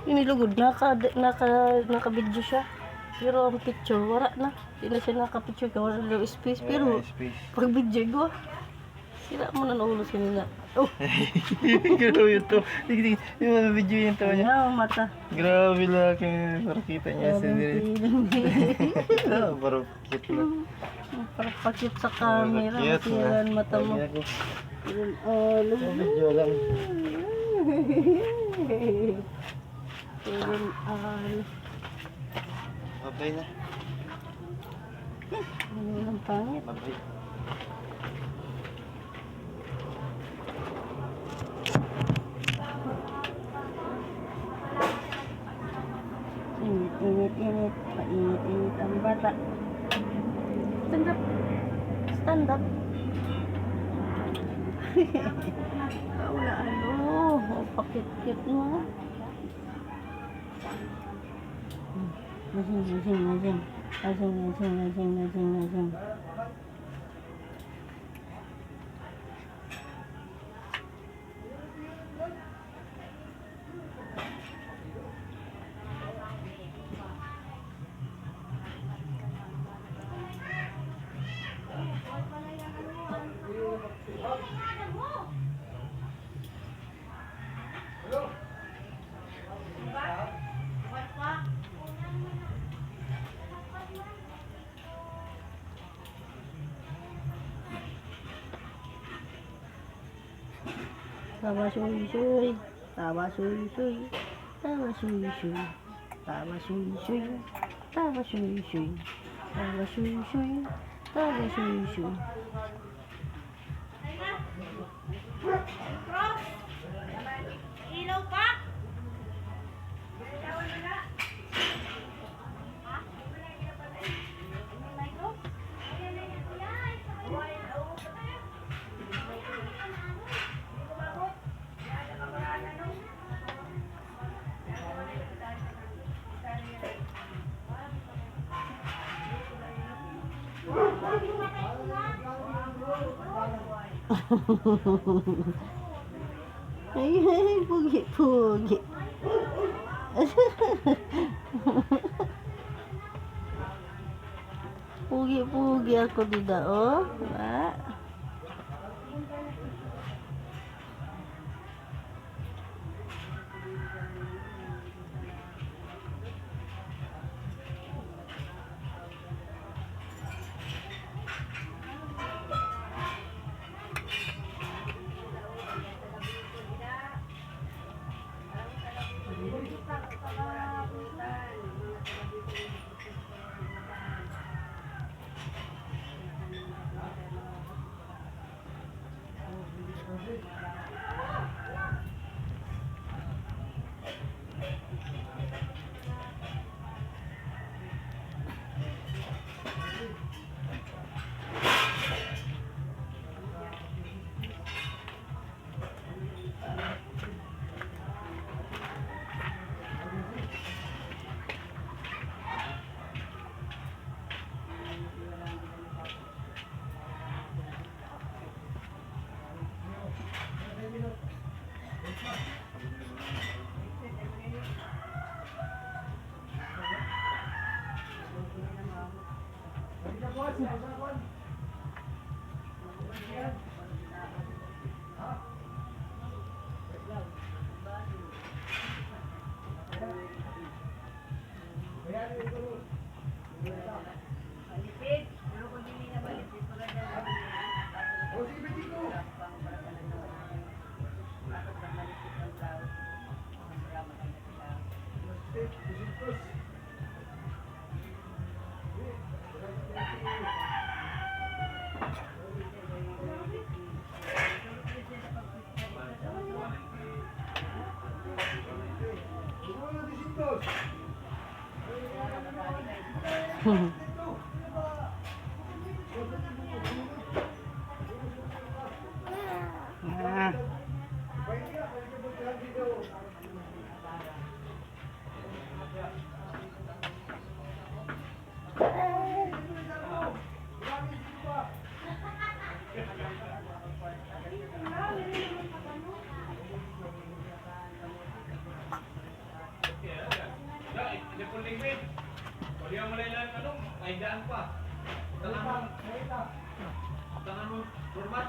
Inilugod, naka-video siya. Pero ang picture, wala na. Hindi na siya naka-picture ka, wala na space. Pero, pag video ko, sila mo na naulo siya nila. Oh! Grabe yun to. Tingnan, yung mga video yung tawa niya. Ayan, mata. Grabe laki. Parang kita niya si Diri. Parang cute na. Parang pakit sa camera. Masiran mata mo. Video lang. Babay na. Ano ang pangit? Babay. Init, painit ang bata. Stand up. Stand up. Wala ano. Pakit-kit mo. Lasing. Tawa suy-suy, tawa suy-suy, tawa suy-suy, tawa suy-suy, tawa suy-suy, tawa suy-suy, tawa suy-suy. Ilaw pa? Ay, pugi. Pugi ako dida, oh. Ah. Tangan mo, format.